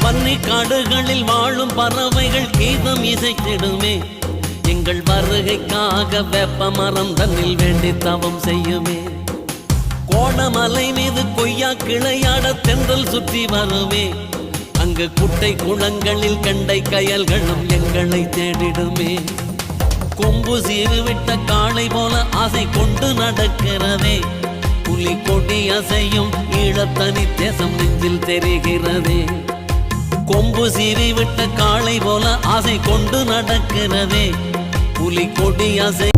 பன்னி காடுகளில் வாழும் பறவைகள் கீதம் இசைத்திடுமே. எங்கள் வருகைக்காக வேப்ப மரம் தன்னில் வேண்டி தவம் செய்யுமே. கோணமலை மீது கொய்யா கிளையாட தென்றல் சுற்றி வருமே. அங்கு குட்டை குளங்களில் கண்டை கயல்களும் எங்களை தேடிடுமே. கொம்பு சீறு விட்ட காளை போல ஆசை கொண்டு நடக்கிறதே. புலி கொடி அசையும் ஈழத்தனி தேசம் நெஞ்சில் தெரிகிறதே. கொம்பு சீறி விட்ட காளை போல ஆசை கொண்டு நடக்கிறதே. புலி கொடி அசை